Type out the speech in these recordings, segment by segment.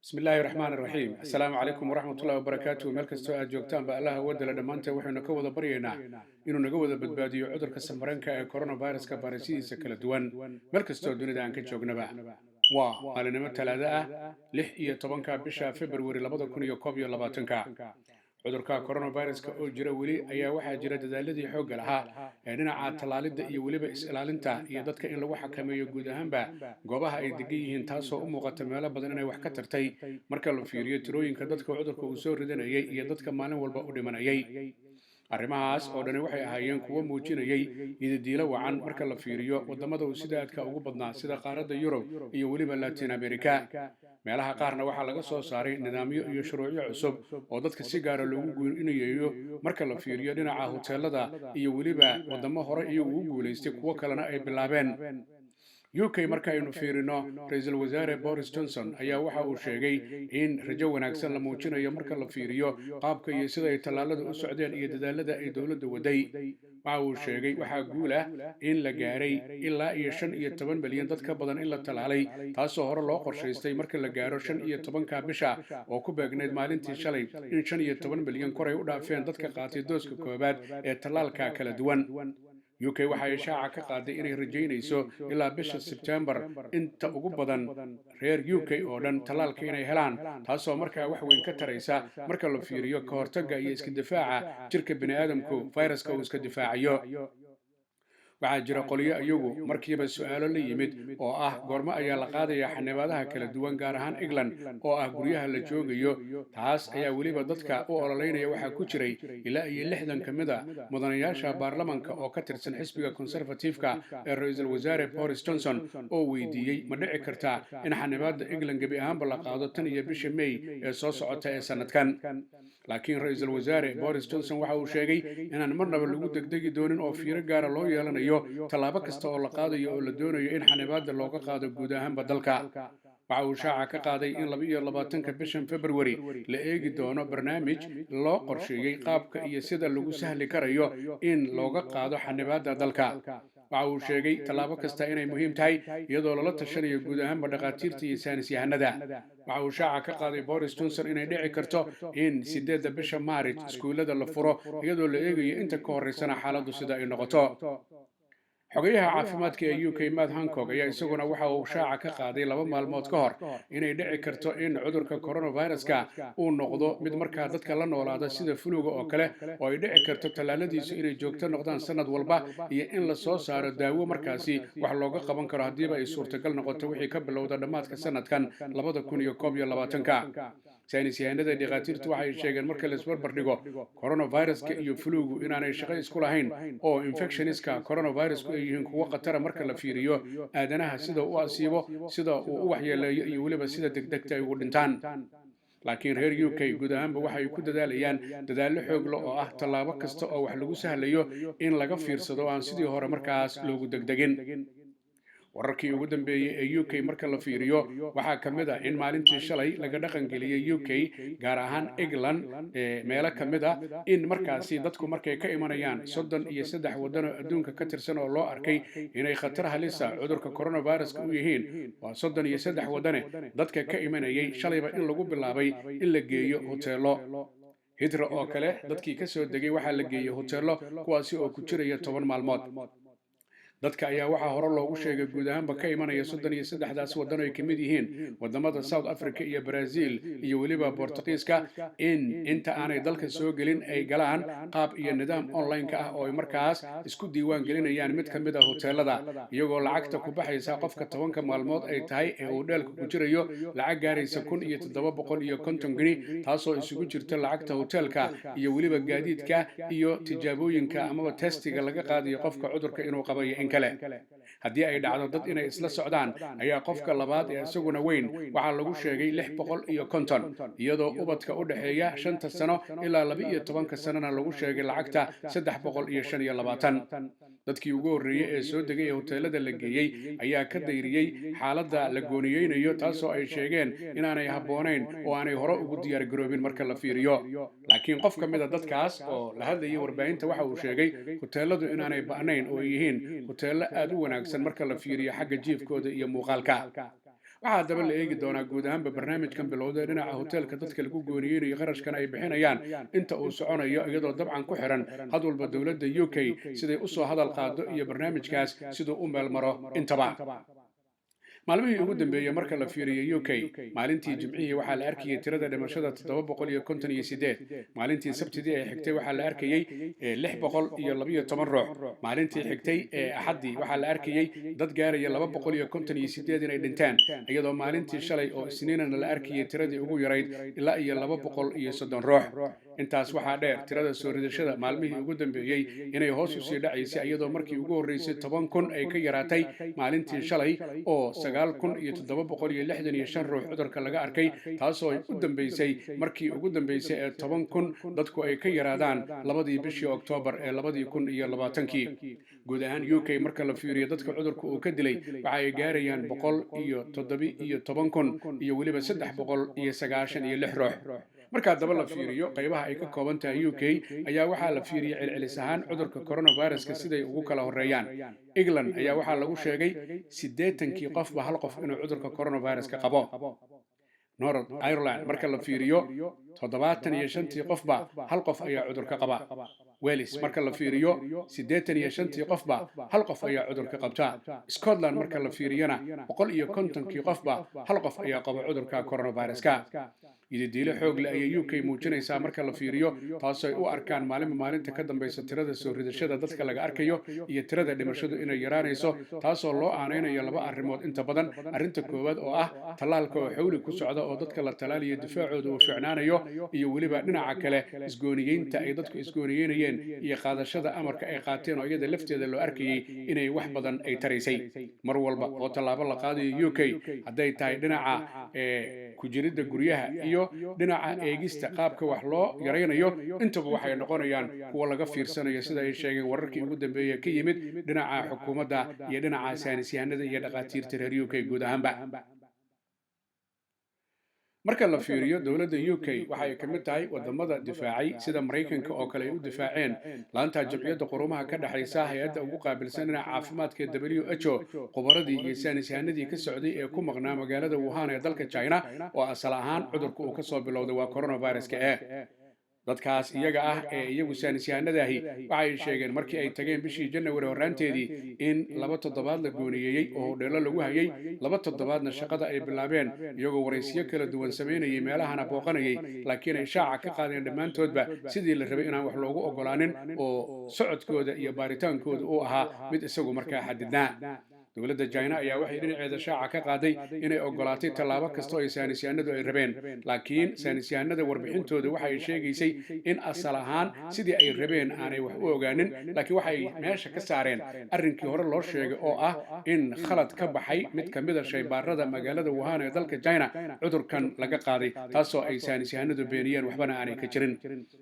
بسم الله الرحمن الرحيم السلام عليكم ورحمة الله وبركاته meel kastoo aad joogtaan ba Allah wadala dhamaanteen waxaynu ka wada baryaynaa inuu naga wada badbaadiyo cudurka samareenka ee coronavirus-ka baarisidiisa kala duwan meel kastoo dunida aan ka joognaba waa maalinimo talaado ah 16 bisha February 2021 cudurka coronavirus-ka oo jira weli ayaa waxaa jira dadaaladii xoogga lahaa ee dhinaca tallaalidda iyo weliba is-ilaalinta iyo dadka in lagu xakameeyo guud ahaanba goobaha ay degan yihiin taasoo u muuqata meelo badan inay wax ka tartay marka la fiiriyo tirooyinka dadka cudurka uu soo ridanayay iyo dadka maalin walba u dhimanayay arrimahaas oo dhani waxay ahaayeen kuwo muujinayay idadiilo wacan marka la fiiriyo waddamada uu sida aadka ugu badnaa sida qaaradda Yurub iyo weliba Latin America meelaha qaarna waxaa laga soo saaray nidaamyo iyo shuruucyo cusub oo dadka si gaar ah loogu guulinayo marka la fiiriyo dhinaca hoteelada iyo weliba waddamo hore iyagu u guuleystay kuwo kalena ay bilaabeen UK marka aynu fiirino ra'iisul wasaare Boris Johnson ayaa waxa uu sheegay in rajo wanaagsan la muujinayo marka la fiiriyo qaabka iyo sida ay tallaaladu u socdeen iyo dadaalada ay dawladdu waday waxa uu sheegay waxa guul ah in la gaaray ilaa iyo 15 milyan dad ka badan in la tallaalay taasoo hore loo qorshaystay marka la gaaro 15ka bisha oo ku beegneyd maalintii shalay in 15 milyan kor ay u dhaafeen dadka qaatay dooska koobaad ee tallaalka kala duwan UK waxa ay shaaca ka qaaday inay rajaynayso ilaa bisha September inta ugu badan reer UK oo dhan tallaalka inay helaan taasoo markaa wax weyn ka taraysa marka la fiiriyo ka hortagga iyo iska difaaca jirka bini'aadamku fayraska uu iska difaacayo waxaa jira qoliyo iyagu markiiba su'aalo la yimid oo ah goorma ayaa la qaadayaa xanibaadaha kala duwan gaar ahaan England oo ah guryaha la joogayo taas ayaa weliba dadka u ololeynaya waxaa ku jiray ilaa iyo 60 kamid ah mudanayaasha baarlamaanka oo ka tirsan xisbiga conservative-ka ee ra'iisul wasaare Boris Johnson oo weydiiyay ma dhici kartaa in xanibaadda England gabi ahaanba la qaado tan iyo bisha May ee soo socota ee sanadkan laakiin ra'iisul wasaare Boris Johnson waxa uu sheegay inaan marnaba lagu degdegi doonin oo fiiro gaar ah loo yeelanayo tallaabo kasta oo la qaadayo oo la doonayo in xanibaadda looga qaado guud ahaanba dalka waxa uu shaaca ka qaaday in 22ka bishan February la eegi doono barnaamij loo qorsheeyay qaabka iyo sida lagu sahli karayo in looga qaado xanibaadda dalka waxa uu sheegay tallaabo kasta inay muhiim tahay iyadoo lala tashanayo guud ahaanba dhaqaatiirta iyo saynis yahanada waxa uu shaaca ka qaaday Boris Johnson inay dhici karto in 8 bisha Maarch iskuulada la furo iyadoo la eegayo inta ka horeysana xaaladdu sida ay noqoto xogayaha caafimaadka ee UK Matt Hancock ayaa isaguna waxa uu shaaca ka qaaday 2 maalmood ka hor inay dhici karto in cudurka coronavirus-ka uu noqdo mid markaa dadka la noolaada sida fuluga oo kale oo ay dhici karto tallaaladiisu inay joogto noqdaan sanad walba iyo in la soo saaro daawo markaasi wax looga qaban karo hadiiba ay suurtagal noqoto wixii ka bilowda dhamaadka sanadkan 2021 saynis yahanada dhaqaatiirtu waxay sheegeen marka la isbarbar dhigo coronavirus-ka iyo fulugu inaanay shaqo isku lahayn oo infectioniska coronavirus-ku ay yihiin kuwa khatar marka la fiiriyo aadanaha sida uu asiibo sida uu u waxyeeleeyo iyo weliba sida degdegta ay ugu dhintaan laakiin reer UK guud ahaanba waxay ku dadaalayaan dadaallo xoog leh oo ah tallaabo kasta oo wax lagu sahlayo in laga fiirsado aan sidii hore markaas loogu degdegin wararkii ugu dambeeyay ee UK marka la fiiriyo waxaa kamid ah in maalintii shalay laga dhaqan geliyay UK gaar ahaan England meelo kamid ah in markaasi dadku markay ka imanayaan 33 waddan oo adduunka ka tirsan oo loo arkay inay khatar halisa cudurka coronavirus-ka u yihiin waa 33 waddan dadka ka imanayay shalayba in lagu bilaabay in la geeyo hoteelo Heathrow oo kale dadkii ka soo degay waxaa la geeyay hoteelo kuwaasi oo ku jiraya 10 maalmood dadka ayaa waxaa hore loogu sheegay guud ahaanba ka imanaya 33daas waddan ay kamid yihiin wadamada South Africa iyo Brazil iyo weliba Portugiiska in inta aanay dalka soo gelin ay galaan qaab iyo nidaam online-ka ah oo ay markaas isku diiwaan gelinayaan mid kamid ah hoteelada iyagoo lacagta ku baxaysa qofka 10 maalmood ay tahay ee uu dheelka ku jirayo lacag gaaraysa 1750 gini taasoo isugu jirta lacagta hoteelka iyo weliba gaadiidka iyo tijaabooyinka amaba testiga laga qaadayo qofka cudurka inuu qabayo haddii ay dhacdo dad inay isla socdaan ayaa qofka labaad ee isaguna weyn waxaa lagu sheegay 650 iyadoo ubadka u dhaxeeya 5 sano ilaa 12 sanana lagu sheegay lacagta 325 dadkii ugu horreeyay ee soo degay ee hoteelada la geeyay ayaa ka dayriyay xaaladda la gooniyeynayo taasoo ay sheegeen inaanay habboonayn oo aanay hore ugu diyaar garoobin marka la fiiriyo laakiin qof ka mid ah dadkaas oo la hadlayay warbaahinta waxa uu sheegay hoteeladu inaanay ba'nayn oo ay yihiin hoteelo aad u wanaagsan marka la fiiriyo xagga jiifkooda iyo muuqaalka waxaa daba la eegi doonaa guud ahaanba barnaamijkan bilowday dhinaca hoteelka dadka lagu gooniyeynayo qarashkan ay bixinayaan inta uu soconayo iyadoo dabcan ku xiran had walba dowladda UK siday u soo hadal qaado iyo barnaamijkaas siduu u meel maro intaba maalmihii ugu dambeeyey marka la fiiriyey UK maalintii jimcihii waxaa la arkayay tirada dhimashada 758 maalintii sabtidii ee xigtay waxaa la arkayay 612 ruux maalintii xigtay ee axaddii waxaa la arkayay dad gaaraya 258 inay dhinteen iyadoo maalintii shalay oo isniinana la arkayay tiradii ugu yarayd ilaa iyo 230 ruux intaas waxaa dheer tirada soo ridashada maalmihii ugu dambeeyey inay hoos u sii dhacaysay iyadoo markii ugu horreysay 10,000 ay ka yaraatay maalintii shalay oo 9,765 ruux cudurka laga arkay taasoo ay u dambeysay markii ugu dambeysay ee 10,000 dadku ay ka yaraadaan labadii bishii Oktoobar ee 2020 guud ahaan UK marka la fiiriyo dadka cudurka uu ka dilay waxa ay gaarayaan 117,000 iyo weliba 396 ruux marka daba la fiiriyo qaybaha ay ka kooban tahay UK ayaa waxaa la fiiriyay celcelis ahaan cudurka coronavirus-ka siday ugu kala horeeyaan England ayaa waxaa lagu sheegay 80kii qofba hal qof inuu cudurka coronavirus-ka qabo North Ireland marka la fiiriyo 75 qofba hal qof ayaa cudurka qaba Wales marka la fiiriyo 85 qofba hal qof ayaa cudurka qabta Scotland marka la fiiriyana 150 qofba hal qof ayaa qaba cudurka coronavirus-ka diilo xoog leh ayay UK muujinaysaa marka la fiiriyo taasoo ay u arkaan maalinta ka dambaysa tirada soo ridashada dadka laga arkayo iyo tirada dhimashadu inay yaraanayso taasoo loo aaneynayo laba arrimood inta badan arrinta koowaad oo ah tallaalka oo xawli ku socda oo dadka la talaaliyo difaacooda uu fiicnaanayo iyo weliba dhinaca kale isgooniyeynta ay dadku isgooniyeynayeen iyo qaadashada amarka ay qaateen oo iyada lafteeda loo arkayay inay wax badan ay taraysay mar walba oo tallaabo la qaadayo UK hadday tahay dhinaca ku jiridda guryaha iyo dhinaca eegista qaabka wax loo yaraynayo intaba waxay noqonayaan kuwa laga fiirsanayo sida ay sheegeen wararkii ugu dambeeyay ka yimid dhinaca xukuumadda iyo dhinaca saynisyahanada iyo dhaqaatiirta reer UK guud ahaanba marka la fiiriyo dowladda UK waxa ay ka mid tahay wadamada difaacay sida Mareykanka oo kale ay u difaaceen laanta jamciyadda quruumaha ka dhaxaysa hay'adda ugu qaabilsan dhinaca caafimaadka WHO khubaradii iyo saynisyahanadii ka socday ee ku maqnaa magaalada Wuhan ee dalka China oo asal ahaan cudurku uu ka soo bilowday waa coronavirus-ka dadkaas iyaga ah ee iyagu saynisyahanadaahi waxay sheegeen markii ay tageen bishii January horaanteedii in 2 toddobaad la gooniyay oo hodheelo lagu hayay 2 toddobaadna shaqada ay bilaabeen iyagoo waraysiyo kala duwan sameynayay meelahana booqanayay laakiin ay shaaca ka qaadeen dhammaantoodba sidii la rabay inaan wax loogu ogolaanin oo socodkooda iyo baaritaankooda uu ahaa mid isagu markaa xadidnaa dowladda China ayaa waxay dhinaceeda shaaca ka qaaday inay ogolaatay tallaabo kasta oo ay saynisyahanadu ay rabeen laakiin saynisyahanada warbixintooda waxay sheegaysay in asal ahaan sidii ay rabeen aanay wax u ogaanin laakiin waxay meesha ka saareen arrinkii hore loo sheegay oo ah in khalad ka baxay mid ka mid ah shaybaarada magaalada Wuhan ee dalka China cudurkan laga qaaday taasoo ay saynisyahanadu beeniyeen waxbana aanay ka jirin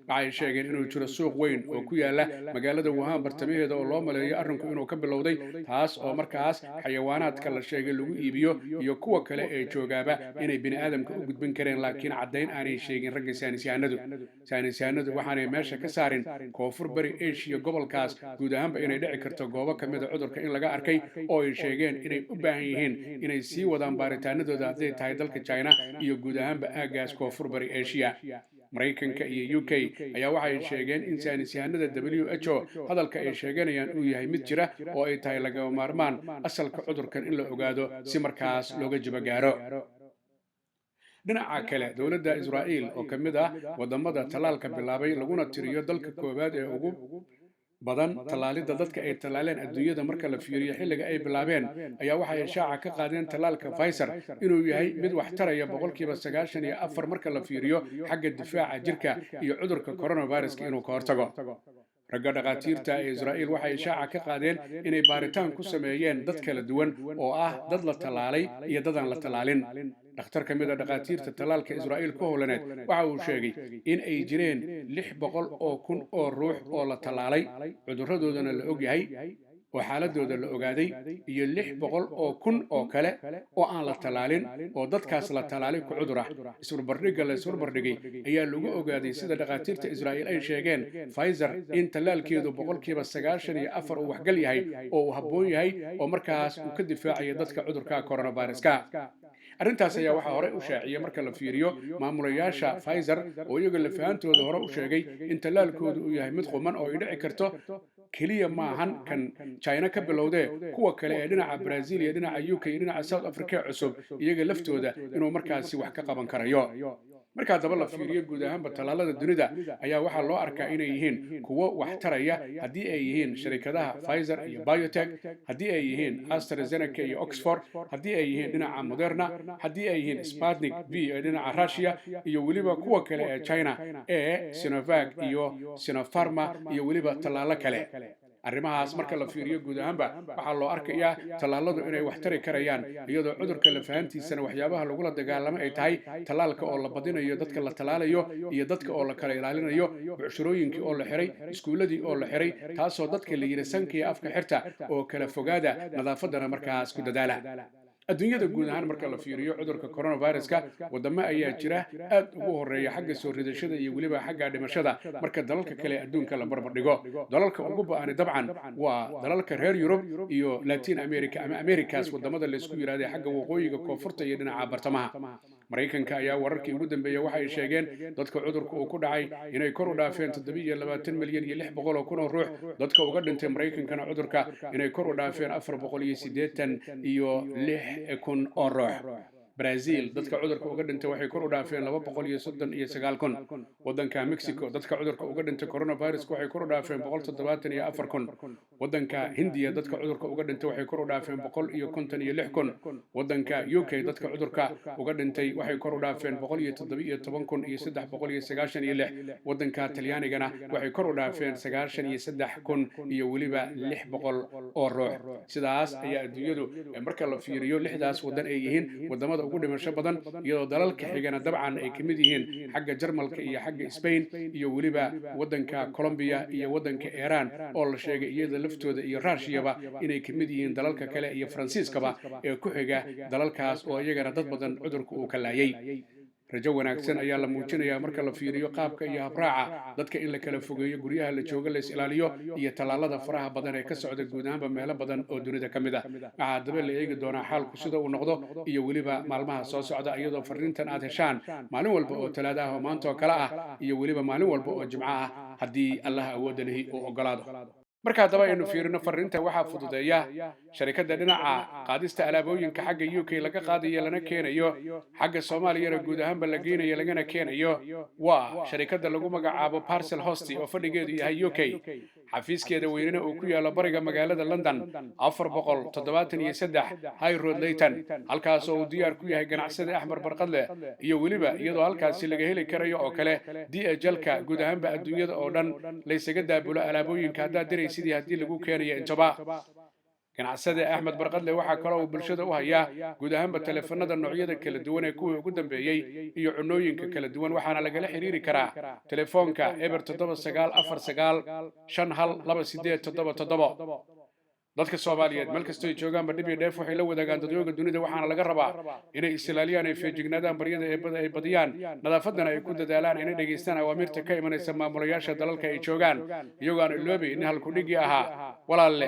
waxay sheegeen inuu jiro suuq weyn oo ku yaala magaalada Wuhan bartamaheeda oo loo maleeyo arrinku inuu ka bilowday taas oo markaas xayawaanaadka la sheegay lagu iibiyo iyo kuwa kale ee joogaaba inay bini aadamka u gudbin kareen laakiin caddayn aanay sheegin ragga saynisyahanadu waxaanay meesha ka saarin koonfur bari Asia gobolkaas guud ahaanba inay dhici karto goobo ka mid ah cudurka in laga arkay oo ay sheegeen inay u baahan yihiin inay sii wadaan baaritaanadooda hadday tahay dalka China iyo guud ahaanba aaggaas koonfur bari Asia Mareykanka iyo UK ayaa waxay sheegeen in saynisyahanada WHO hadalka ay sheeganayaan uu yahay mid jira oo ay tahay laga maarmaan asalka cudurkan in la ogaado si markaas looga jabagaaro dhinaca kale dowladda Israa'iil oo ka mid ah wadamada talaalka bilaabay laguna tiriyo dalka koowaad ee ugu badan talaalida dadka ay talaaleen adduunyada marka la fiiriyo xilliga ay bilaabeen ayaa waxa ay shaaca ka qaadeen talaalka Pfizer inuu yahay mid wax taraya 94% marka la fiiriyo xagga difaaca jirka iyo cudurka coronavirus-ka inuu ka hortago ragga dhaqaatiirta ee Israa'iil waxay shaaca ka qaadeen inay baaritaan ku sameeyeen dad kala duwan oo ah dad la talaalay iyo dad aan la talaalin dhakhtar ka mid ah dhaqaatiirta talaalka Israa'iil ku howlaneed waxa uu sheegay in ay jireen 600,000 oo ruux oo la talaalay cuduradoodana la og yahay oo xaaladooda la ogaaday iyo 600,000 oo kale oo aan la talaalin oo dadkaas la talaalay ku cudur ah isbarbardhigga la isbarbardhigay ayaa lagu ogaaday sida dhaqaatiirta Israa'iil ay sheegeen Pfizer in talaalkeedu 94% uu waxgal yahay oo uu habboon yahay oo markaas uu ka difaacayo dadka cudurka coronavirus-ka arrintaas ayaa waxaa hore u shaaciyay marka la fiiriyo maamulayaasha Pfizer oo iyaga lafahantooda hore u sheegay in tallaalkoodu uu yahay mid quman oo ay dhici karto keliya maahan kan China ka bilowday kuwa kale ee dhinaca Brazil iyo dhinaca UK iyo dhinaca South Africa cusub iyaga laftooda inuu markaasi wax ka qaban karayo marka daba la fiiriyo guud ahaanba tallaalada dunida ayaa waxaa loo arkaa inay yihiin kuwo wax taraya haddii ay yihiin shirkadaha Pfizer iyo BioNTech haddii ay yihiin AstraZeneca iyo Oxford haddii ay yihiin dhinaca Moderna haddii ay yihiin Sputnik V ee dhinaca Russia iyo weliba kuwa kale ee China ee Sinovac iyo Sinopharm iyo weliba tallaalo kale arrimahaas marka la fiiriyo guud ahaanba waxaa loo arkayaa tallaaladu inay wax tari karayaan iyadoo cudurka la fahantiisana waxyaabaha lagula dagaalamo ay tahay tallaalka oo la badinayo dadka la tallaalayo iyo dadka oo la kala ilaalinayo bucshirooyinkii oo la xiray iskuuladii oo la xiray taasoo dadka la yiri sanka iyo afka xirta oo kala fogaada nadaafadana markaas ku dadaala adduunyada guud ahaan marka la fiiriyo cudurka coronaviruska wadamo ayaa jira aad ugu horeeya xagga soo ridashada iyo weliba xagga dhimashada marka dalalka kale adduunka la barbar dhigo dalalka ugu ba'ani dabcan waa dalalka reer Yurub iyo Latin America ama Americas wadamada la isku yiraahdo xagga waqooyiga koonfurta iyo dhinaca bartamaha Mareykanka ayaa wararkii ugu dambeeyay waxa ay sheegeen dadka cudurka uu ku dhacay inay kor u dhaafeen 720 milyan iyo 600 kun oo ruux dadka uga dhintay Mareykankana cudurka inay kor u dhaafeen 480 iyo 6 kun oo ruux Brazil dadka cudurka uga dhintay waxay kor u dhaafeen 239 kun wadanka Mexico dadka cudurka uga dhintay coronavirus waxay kor u dhaafeen 174 kun wadanka Hindiya dadka cudurka uga dhintay waxay kor u dhaafeen 156 kun wadanka UK dadka cudurka uga dhintay waxay kor u dhaafeen 117 kun iyo 396 wadanka Talyaanigana waxay kor u dhaafeen 93 kun iyo weliba 600 oo ruux sidaas ayaa adduunyadu marka la fiiriyo lixdaas wadan ay yihiin wadamada ugu dhimasho badan iyadoo dalalka xigana dabcan ay kamid yihiin xagga Jarmalka iyo xagga Spain iyo weliba wadanka Colombia iyo wadanka Iran oo la sheegay iyada laftooda iyo Russiaba inay kamid yihiin dalalka kale iyo Faransiiskaba ee ku xiga dalalkaas oo iyagana dad badan cudurku uu ka laayay rajo wanaagsan ayaa la muujinayaa marka la fiiriyo qaabka iyo habraaca dadka in la kala fogeeyo guryaha la jooga la ilaaliyo iyo tallaalada faraha badan ee ka socda guud ahaanba meelo badan oo dunida ka mid ah waxaa daba la eegi doonaa xaalku sida uu noqdo iyo weliba maalmaha soo socda iyadoo fariintan aad heshaan maalin walba oo talaado ah oo maanta oo kale ah iyo weliba maalin walba oo jimco ah haddii Allah awoodda lehi uu ogolaado marka daba aynu fiirino fariinta waxaa fududeeya sharikada dhinaca qaadista alaabooyinka xagga UK laga qaadayo lana keenayo xagga Soomaaliya guud ahaanba la geenayo lagana keenayo waa sharikada lagu magacaabo Parcel Host oo fadhigeedu yahay UK xafiiskeeda weynina uu ku yaalo bariga magaalada London 473 High Road Leighton halkaas oo uu diyaar ku yahay ganacsade Axmed Barqadle iyo weliba iyadoo halkaas laga heli karayo oo kale DHL-ka guud ahaanba adduunyada oo dhan la isaga daabulo alaabooyinka hadda sidii haddii lagu keenayo intaba ganacsade Axmed Barqadle waxa kale oo bulshada u haya guud ahaanba telefoonada noocyada kala duwan ee kuwa ugu dambeeyay iyo cunooyinka kala duwan waxaana lagala xiriiri karaa telefoonka eber 7949512877 dadka Soomaaliyeed meel kastoo ay joogaan ba dhib iyo dheef waxay la wadaagaan dadweynaha dunida waxaana laga rabaa inay islaaliyaan ay feejignaadaan baryada ay badiyaan nadaafadana ay ku dadaalaan inay dhageystaan awaamirta ka imanaysa maamulayaasha dalalka ay joogaan iyagoo aan iloobi in halku dhigi ahaa walaalle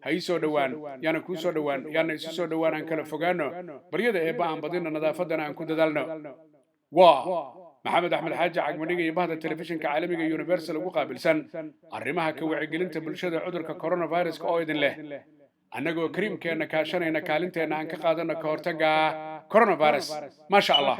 ha ii soo dhawaan yaana kuu soo dhawaan yaana isu soo dhawaan aan kala fogaano baryada aan badina nadaafadana aan ku dadaalno محمد أحمد حاج عقمنيجي بهذا التلفزيون كعالمي يونيفرسال وقابلسن arrimaha ka wacyigelinta bulshada cudurka coronavirus oo idin leh annagoo kariimkeena kaashanayna kaalinteena aan ka qaadano ka hortagga coronavirus ma sha Allah